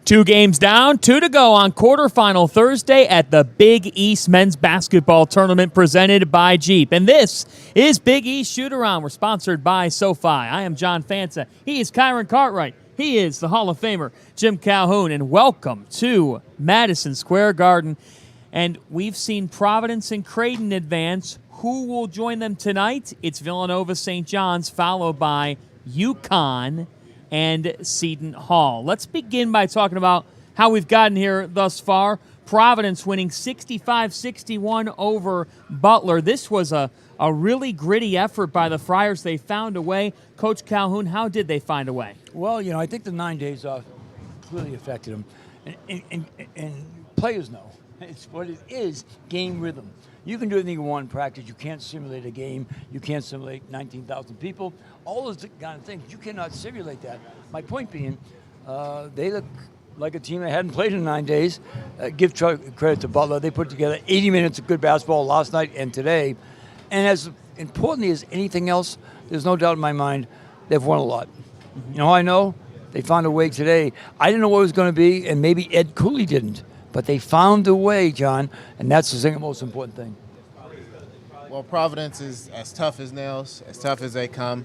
2 games down, 2 to go on quarterfinal Thursday at the Big East Men's Basketball Tournament presented by Jeep. And this is Big East Shootaround. We're sponsored by SoFi. I am John Fanta. He is Kyron Cartwright. He is the Hall of Famer, Jim Calhoun. And welcome to Madison Square Garden. And we've seen Providence and Creighton advance. Who will join them tonight? It's Villanova St. John's, followed by UConn and Seton Hall. Let's begin by talking about how we've gotten here thus far. Providence winning 65-61 over Butler. This was a really gritty effort by the Friars. They found a way. Coach Calhoun, how did they find a way? Well, I think the 9 days off clearly affected them. And players know. It's what it is, game rhythm. You can do anything you want in practice. You can't simulate a game. You can't simulate 19,000 people. All those kind of things. You cannot simulate that. My point being, they look like a team that hadn't played in 9 days. Give credit to Butler. They put together 80 minutes of good basketball last night and today. And as importantly as anything else, there's no doubt in my mind, they've won a lot. You know how I know? They found a way today. I didn't know what it was going to be, and maybe Ed Cooley didn't. But they found a way, John, and that's the single most important thing. Well, Providence is as tough as nails, as tough as they come,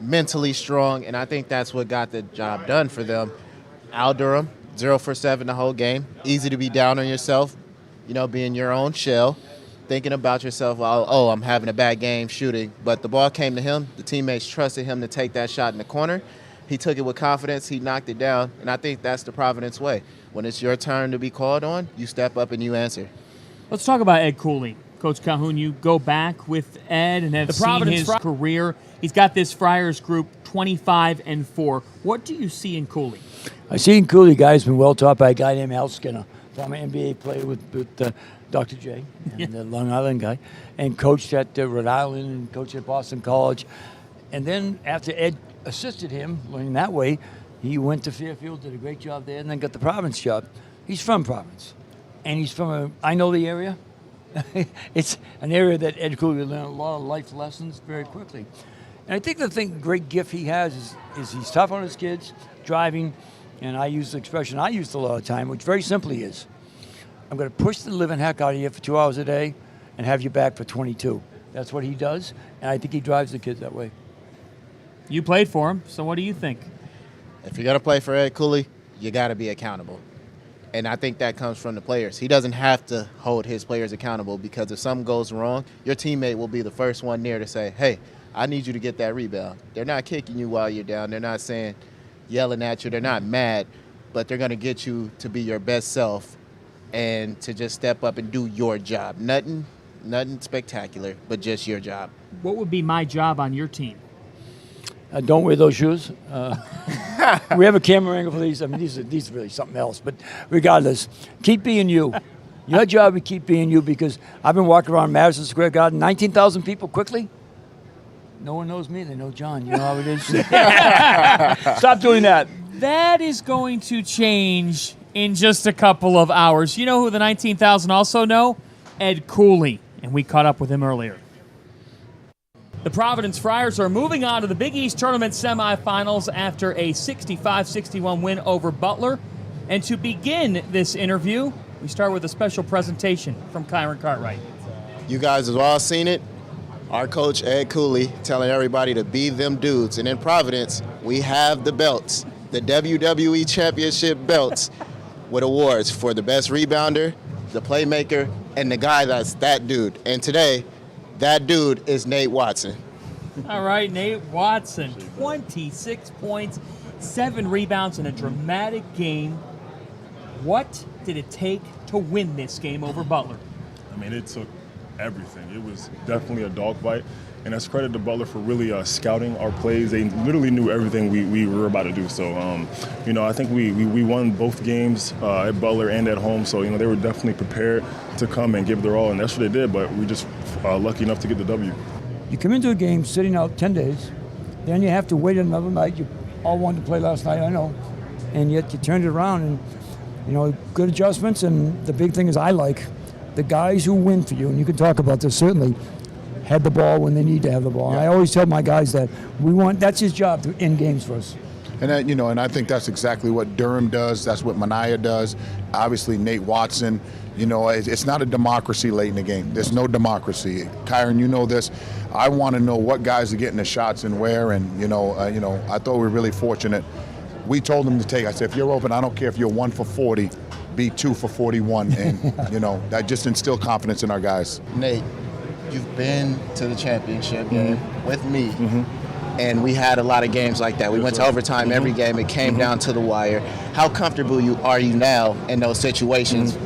mentally strong, and I think that's what got the job done for them. Al Durham, 0 for 7 the whole game. Easy to be down on yourself, being your own shell, thinking about yourself, I'm having a bad game shooting. But the ball came to him. The teammates trusted him to take that shot in the corner. He took it with confidence. He knocked it down, and I think that's the Providence way. When it's your turn to be called on, you step up and you answer. Let's talk about Ed Cooley. Coach Calhoun, you go back with Ed and have seen his career. He's got this Friars group 25-4. What do you see in Cooley? I see in Cooley, guy's been well taught by a guy named Al Skinner, former NBA player with Dr. J, and the Long Island guy, and coached at Rhode Island and coached at Boston College. And then after Ed assisted him, learning that way, he went to Fairfield, did a great job there, and then got the Providence job. He's from Providence, and he's from I know the area. It's an area that Ed Cooley learned a lot of life lessons very quickly. And I think the great gift he has is he's tough on his kids, driving, and I use the expression I used a lot of time, which very simply is, I'm going to push the living heck out of you for 2 hours a day and have you back for 22. That's what he does, and I think he drives the kids that way. You played for him, so what do you think? If you're going to play for Ed Cooley, you got to be accountable. And I think that comes from the players. He doesn't have to hold his players accountable because if something goes wrong, your teammate will be the first one there to say, hey, I need you to get that rebound. They're not kicking you while you're down. They're not yelling at you. They're not mad, but they're going to get you to be your best self and to just step up and do your job. Nothing spectacular, but just your job. What would be my job on your team? Don't wear those shoes. We have a camera angle for these. I mean, these are really something else. But regardless, keep being you. Your job is keep being you because I've been walking around Madison Square Garden, 19,000 people quickly. No one knows me. They know John. You know how it is. Stop doing that. That is going to change in just a couple of hours. You know who the 19,000 also know? Ed Cooley. And we caught up with him earlier. The Providence Friars are moving on to the Big East Tournament semifinals after a 65-61 win over Butler. And to begin this interview, we start with a special presentation from Kyron Cartwright. You guys have all seen it. Our coach, Ed Cooley, telling everybody to be them dudes. And in Providence, we have the belts, the WWE Championship belts with awards for the best rebounder, the playmaker, and the guy that's that dude. And today, that dude is Nate Watson. All right, Nate Watson, 26 points, 7 rebounds in a dramatic game. What did it take to win this game over Butler? I mean, it took everything. It was definitely a dogfight, and that's credit to Butler for really scouting our plays. They literally knew everything we were about to do. So, I think we won both games at Butler and at home. So, they were definitely prepared to come and give their all, and that's what they did. But we just lucky enough to get the W. You come into a game sitting out 10 days, then you have to wait another night. You all wanted to play last night, I know, and yet you turned it around and, good adjustments. And the big thing is I like the guys who win for you, and you can talk about this certainly, had the ball when they need to have the ball. Yeah. And I always tell my guys that that's his job to end games for us. And I think that's exactly what Durham does. That's what Mania does. Obviously, Nate Watson. It's not a democracy late in the game. There's no democracy. Kyron, you know this. I want to know what guys are getting the shots and where. And I thought we were really fortunate. We told them to take. I said, if you're open, I don't care if you're 1 for 40, be 2 for 41, and that just instilled confidence in our guys. Nate, you've been to the championship game with me. And we had a lot of games like that. We went to overtime every game. It came down to the wire. How comfortable are you now in those situations,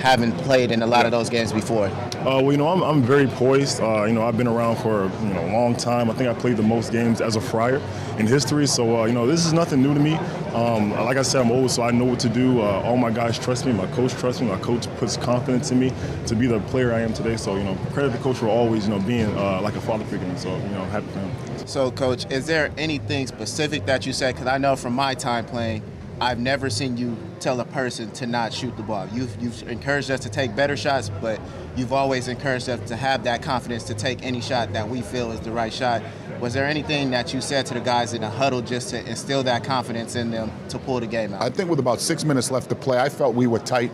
having played in a lot of those games before? I'm very poised. I've been around for a long time. I think I played the most games as a Friar in history. So this is nothing new to me. Like I said, I'm old, so I know what to do. All my guys trust me. My coach trusts me. My coach puts confidence in me to be the player I am today. So credit the coach for always being like a father figure. And so happy for him. So, Coach, is there anything specific that you said? Because I know from my time playing, I've never seen you tell a person to not shoot the ball. You've encouraged us to take better shots, but you've always encouraged us to have that confidence to take any shot that we feel is the right shot. Was there anything that you said to the guys in the huddle just to instill that confidence in them to pull the game out? I think with about 6 minutes left to play, I felt we were tight.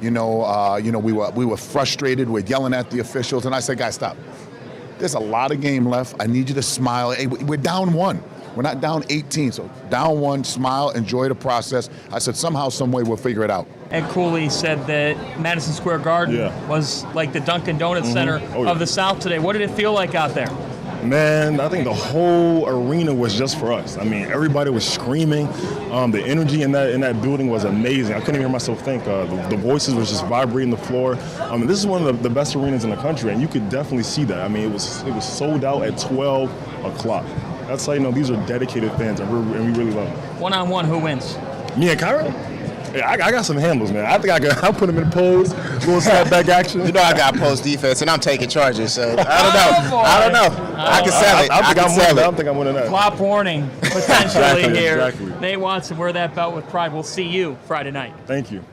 We were frustrated. We're yelling at the officials, and I said, guys, stop. There's a lot of game left. I need you to smile. Hey, we're down 1. We're not down 18, so down 1, smile, enjoy the process. I said somehow, some way, we'll figure it out. Ed Cooley said that Madison Square Garden was like the Dunkin' Donuts Center of the South today. What did it feel like out there? Man, I think the whole arena was just for us. I mean, everybody was screaming. The energy in that building was amazing. I couldn't hear myself think. The voices was just vibrating the floor. This is one of the best arenas in the country, and you could definitely see that. I mean, it was sold out at 12 o'clock. That's how these are dedicated fans, and we really love them. One-on-one, who wins? Me and Kyron? Yeah, I got some handles, man. I think I'll put him in pose, little snapback action. I got post defense, and I'm taking charges, so I don't know. I can sell it. I don't think I'm winning that. Flop warning, potentially here. Exactly. Nate Watson, wear that belt with pride. We'll see you Friday night. Thank you.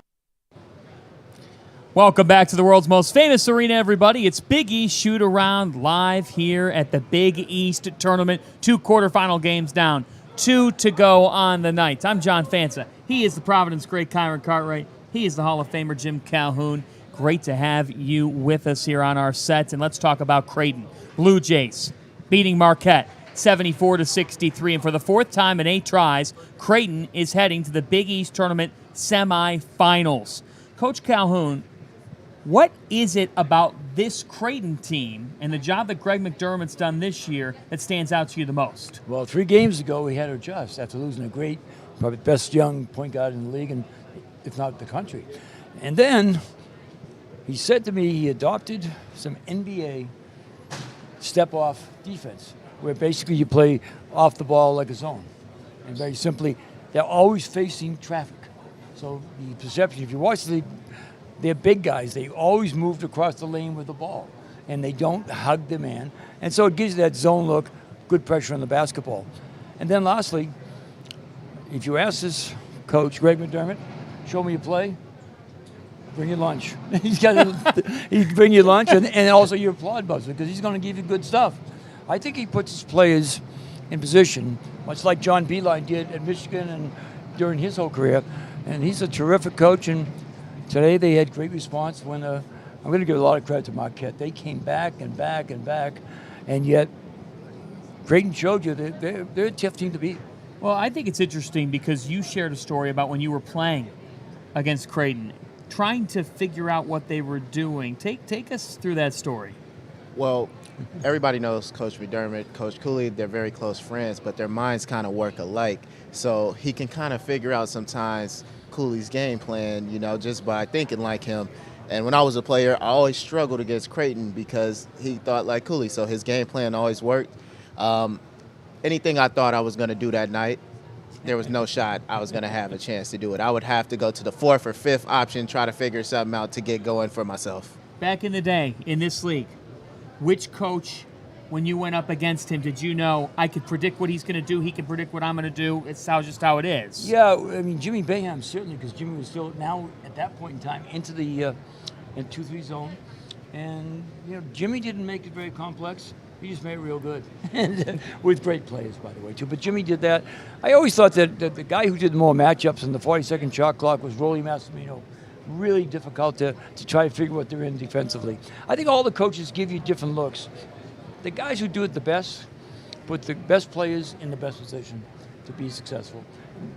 Welcome back to the world's most famous arena, everybody. It's Big East Shoot-Around live here at the Big East Tournament. 2 quarterfinal games down, 2 to go on the night. I'm John Feinstein. He is the Providence great Kyron Cartwright. He is the Hall of Famer Jim Calhoun. Great to have you with us here on our set. And let's talk about Creighton. Blue Jays beating Marquette 74-63. And for the 4th time in 8 tries, Creighton is heading to the Big East Tournament semifinals. Coach Calhoun, what is it about this Creighton team and the job that Greg McDermott's done this year that stands out to you the most? Well, 3 games ago, we had to adjust after losing a great, probably best young point guard in the league, and if not the country. And then he said to me he adopted some NBA step-off defense, where basically you play off the ball like a zone. And very simply, they're always facing traffic. So the perception, if you watch they're big guys. They always moved across the lane with the ball, and they don't hug the man. And so it gives you that zone look, good pressure on the basketball. And then lastly, if you ask this coach, Greg McDermott, show me your play, bring your lunch. He'd bring you lunch and also your applaud buzzer, because he's going to give you good stuff. I think he puts his players in position, much like John Beilein did at Michigan and during his whole career. And he's a terrific coach, and today they had great response when I'm going to give a lot of credit to Marquette. They came back and back and back, and yet Creighton showed you that they're a tough team to beat. Well, I think it's interesting because you shared a story about when you were playing against Creighton, trying to figure out what they were doing. Take us through that story. Well, everybody knows Coach McDermott, Coach Cooley, they're very close friends, but their minds kind of work alike. So he can kind of figure out sometimes Cooley's game plan, just by thinking like him. And when I was a player, I always struggled against Creighton because he thought like Cooley, so his game plan always worked. Anything I thought I was going to do that night, there was no shot I was going to have a chance to do it. I would have to go to the 4th or 5th option, try to figure something out to get going for myself. Back in the day, in this league, which coach, when you went up against him, did you know I could predict what he's going to do, he can predict what I'm going to do, it's just how it is? Yeah, I mean, Jimmy Boeheim, certainly, because Jimmy was still now, at that point in time, into the 2-3 zone. And, Jimmy didn't make it very complex. He just made it real good, and with great players, by the way, too. But Jimmy did that. I always thought that the guy who did more matchups in the 40-second shot clock was Rolly Massimino. Really difficult to try to figure what they're in defensively. I think all the coaches give you different looks. The guys who do it the best put the best players in the best position to be successful.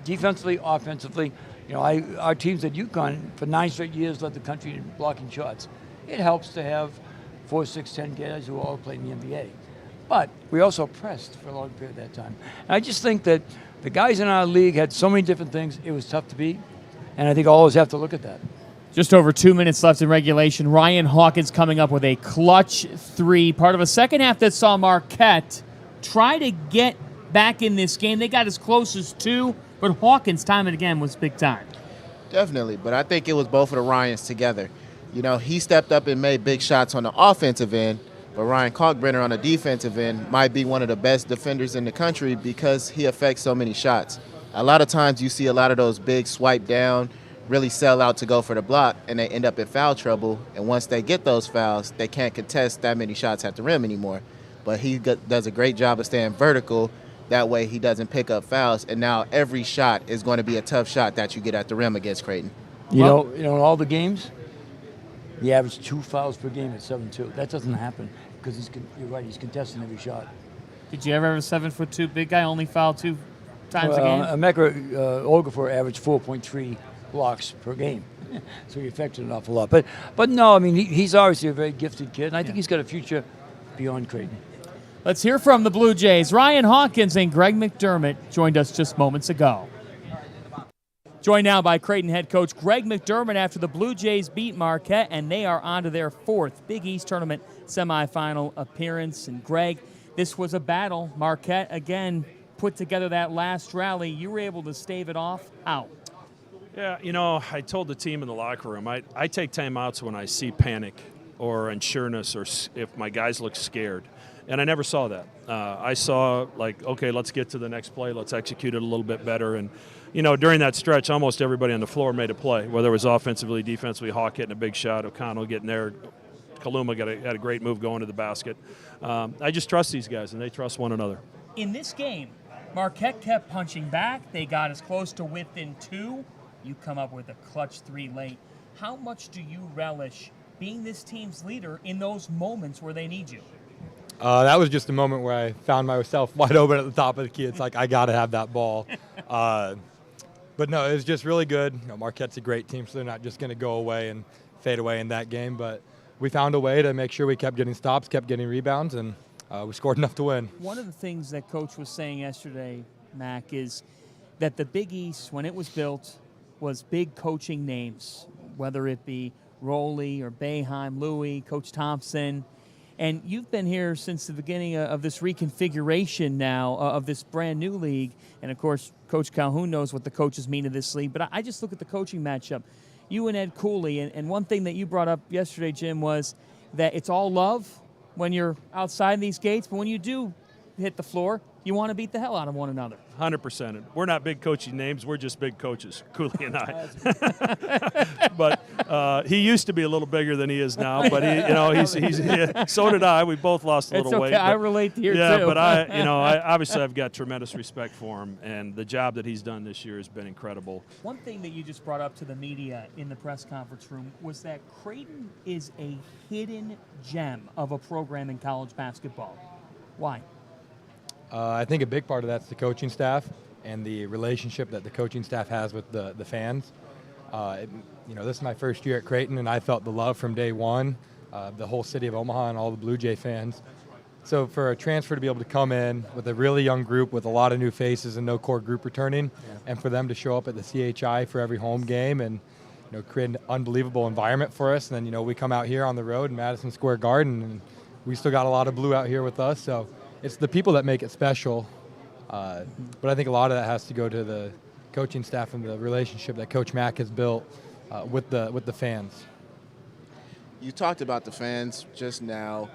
Defensively, offensively, our teams at UConn for 9 straight years led the country in blocking shots. It helps to have 4, 6, 10 guys who all play in the NBA. But we also pressed for a long period of that time. And I just think that the guys in our league had so many different things, it was tough to beat. And I think all of us have to look at that. Just over 2 minutes left in regulation. Ryan Hawkins coming up with a clutch 3, part of a second half that saw Marquette try to get back in this game. They got as close as 2, but Hawkins, time and again, was big time. Definitely, but I think it was both of the Ryans together. He stepped up and made big shots on the offensive end, but Ryan Kalkbrenner on the defensive end might be one of the best defenders in the country because he affects so many shots. A lot of times you see a lot of those big swipe down, really sell out to go for the block, and they end up in foul trouble. And once they get those fouls, they can't contest that many shots at the rim anymore. But he does a great job of staying vertical. That way he doesn't pick up fouls. And now every shot is going to be a tough shot that you get at the rim against Creighton. In all the games, he averaged 2 fouls per game at 7-2. That doesn't happen because you're right, he's contesting every shot. Did you ever have a 7'2" big guy only foul 2 times a game? Emeka Okafor averaged 4.3 blocks per game. So he affected an awful lot. But no, I mean, he's obviously a very gifted kid, and I think he's got a future beyond Creighton. Let's hear from the Blue Jays. Ryan Hawkins and Greg McDermott joined us just moments ago. Joined now by Creighton head coach Greg McDermott after the Blue Jays beat Marquette, and they are on to their 4th Big East Tournament semifinal appearance. And Greg, this was a battle. Marquette, again, put together that last rally. You were able to stave it off. How? Yeah, I told the team in the locker room, I take timeouts when I see panic or unsureness or if my guys look scared. And I never saw that. I saw, okay, let's get to the next play. Let's execute it a little bit better. And, during that stretch, almost everybody on the floor made a play, whether it was offensively, defensively, Hawk hitting a big shot, O'Connell getting there, Kaluma had a great move going to the basket. I just trust these guys, and they trust one another. In this game, Marquette kept punching back. They got as close to within 2. You come up with a clutch 3 late. How much do you relish being this team's leader in those moments where they need you? That was just a moment where I found myself wide open at the top of the key. It's like, I got to have that ball. But no, it was just really good. Marquette's a great team, so they're not just going to go away and fade away in that game. But we found a way to make sure we kept getting stops, kept getting rebounds, and we scored enough to win. One of the things that Coach was saying yesterday, Mac, is that the Big East, when it was built, was big coaching names, whether it be Rowley or Boeheim, Louis, Coach Thompson. And you've been here since the beginning of this reconfiguration now of this brand new league. And, of course, Coach Calhoun knows what the coaches mean to this league. But I just look at the coaching matchup. You and Ed Cooley, and one thing that you brought up yesterday, Jim, was that it's all love when you're outside these gates. But when you do hit the floor, you want to beat the hell out of one another. 100%. We're not big coaching names. We're just big coaches, Cooley and I. But he used to be a little bigger than he is now. But he's so did I. We both lost a little okay. weight. I relate here too. Yeah, but obviously I've got tremendous respect for him, and the job that he's done this year has been incredible. One thing that you just brought up to the media in the press conference room was that Creighton is a hidden gem of a program in college basketball. Why? I think a big part of that's the coaching staff and the relationship that the coaching staff has with the fans. This is my first year at Creighton, and I felt the love from day one, the whole city of Omaha and all the Blue Jay fans. So for a transfer to be able to come in with a really young group with a lot of new faces and no core group returning, and for them to show up at the CHI for every home game and create an unbelievable environment for us. And then we come out here on the road in Madison Square Garden, and we still got a lot of blue out here with us. So it's the people that make it special, but I think a lot of that has to go to the coaching staff and the relationship that Coach Mack has built with the fans. You talked about the fans just now,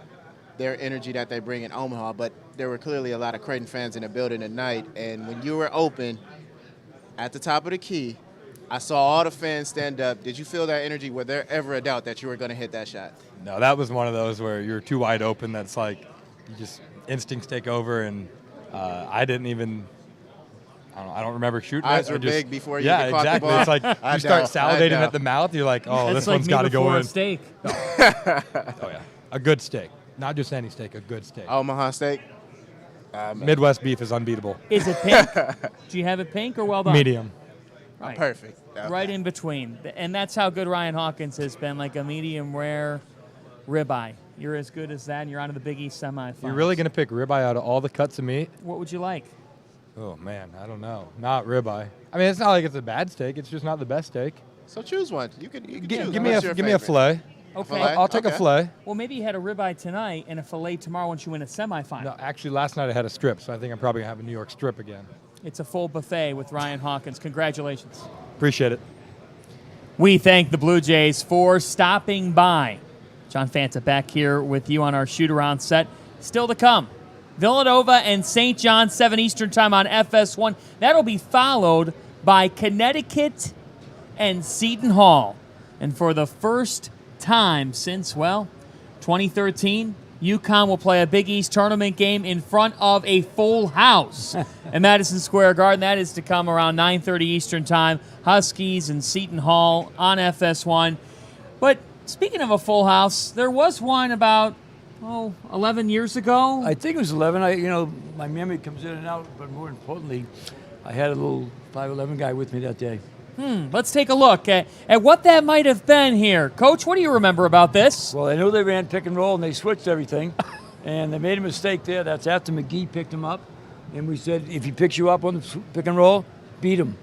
their energy that they bring in Omaha, but there were clearly a lot of Creighton fans in the building tonight, and when you were open at the top of the key, I saw all the fans stand up. Did you feel that energy? Was there ever a doubt that you were going to hit that shot? No, that was one of those where you're too wide open that's like, you just instincts take over, and I didn't even. I don't remember shooting. Eyes it. are big before you yeah, get caught exactly. the ball. It's like you start salivating at the mouth. You're like, oh, That's this like one's me got to go before in. a steak. Oh yeah, a good steak, not just any steak, a good steak. Omaha steak. Midwest beef is unbeatable. Is it pink? Do you have it pink or well done? Medium. Right. Perfect. Okay. Right in between. And that's how good Ryan Hawkins has been, like a medium rare ribeye. You're as good as that, and you're on to the Big East semifinals. You're really gonna pick ribeye out of all the cuts of meat? What would you like? Oh man, I don't know. Not ribeye. I mean, it's not like it's a bad steak. It's just not the best steak. So choose one. You can choose. Give What's your me a favorite? fillet. Okay. Fillet? I'll take a Okay. fillet. Well, maybe you had a ribeye tonight and a filet tomorrow once you win a semifinal. No, actually, last night I had a strip, so I think I'm probably gonna have a New York strip again. It's a full buffet with Ryan Hawkins. Congratulations. Appreciate it. We thank the Blue Jays for stopping by. John Fanta back here with you on our shoot-around set. Still to come, Villanova and St. John, 7 Eastern time on FS1. That'll be followed by Connecticut and Seton Hall. And for the first time since, 2013, UConn will play a Big East tournament game in front of a full house at Madison Square Garden. That is to come around 9:30 Eastern time. Huskies and Seton Hall on FS1. But speaking of a full house, there was one about 11 years ago. I think it was 11. My memory comes in and out, but more importantly, I had a little 5'11" guy with me that day. Let's take a look at what that might have been here. Coach, what do you remember about this? Well, I know they ran pick and roll and they switched everything, and they made a mistake there. That's after McGee picked him up, and we said if he picks you up on the pick and roll, beat him.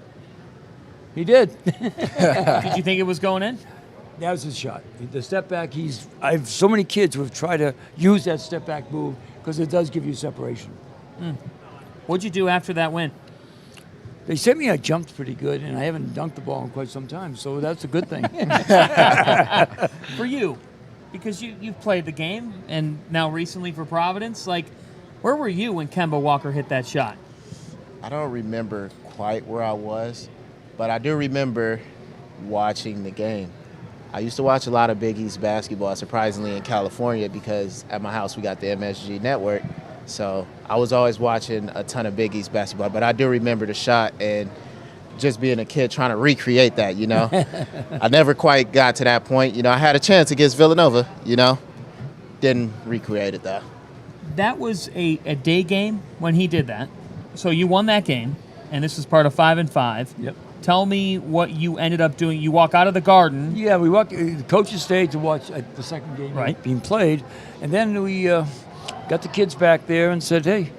He did. Did you think it was going in? That was his shot. The step back. I have so many kids who have tried to use that step back move because it does give you separation. What'd you do after that win? They said I jumped pretty good, and I haven't dunked the ball in quite some time, so that's a good thing. For you, because you've played the game, and now recently for Providence, where were you when Kemba Walker hit that shot? I don't remember quite where I was, but I do remember watching the game. I used to watch a lot of Big East basketball, surprisingly, in California, because at my house we got the MSG network. So I was always watching a ton of Big East basketball, but I do remember the shot and just being a kid trying to recreate that, I never quite got to that point. I had a chance against Villanova, didn't recreate it though. That was a day game when he did that. So you won that game, and this was part of 5 and 5. Yep. Tell me what you ended up doing. You walk out of the Garden. Yeah, we walked. The coaches stayed to watch the second game being played, and then we got the kids back there and said, "Hey,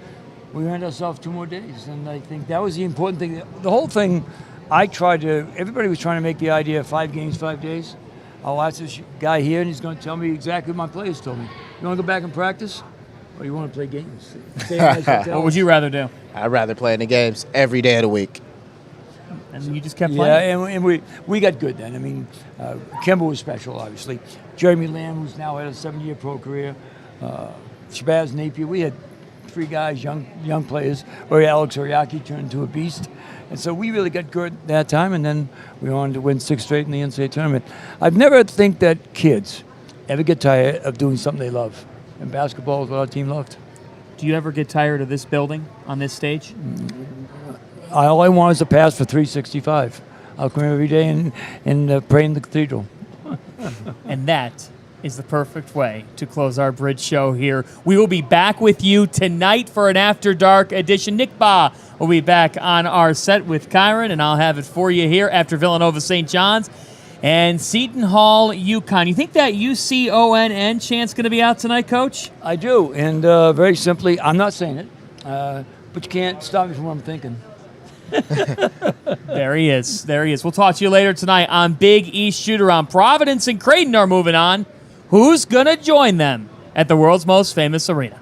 we earned ourselves 2 more days." And I think that was the important thing. The whole thing, everybody was trying to make the idea of 5 games, 5 days. I'll ask this guy here, and he's going to tell me exactly what my players told me. You want to go back and practice, or you want to play games? What would you rather do? I'd rather play in the games every day of the week. And you just kept playing? Yeah, and we got good then. I mean, Kemba was special, obviously. Jeremy Lamb, who's now had a 7-year pro career. Shabazz Napier. We had 3 guys, young players. Or Alex Oriaki turned into a beast. And so we really got good that time, and then we went on to win 6 straight in the NCAA tournament. I've never think that kids ever get tired of doing something they love. And basketball is what our team loved. Do you ever get tired of this building on this stage? All I want is a pass for 365. I'll come every day and pray in the cathedral. And that is the perfect way to close our bridge show here. We will be back with you tonight for an After Dark edition. Nick Baugh will be back on our set with Kyron, and I'll have it for you here after Villanova St. John's and Seton Hall UConn. You think that UCONN chant's going to be out tonight, Coach? I do, and very simply, I'm not saying it, but you can't stop me from what I'm thinking. There he is. We'll talk to you later tonight on Big East Shootaround. Providence and Creighton are moving on. Who's going to join them at the world's most famous arena?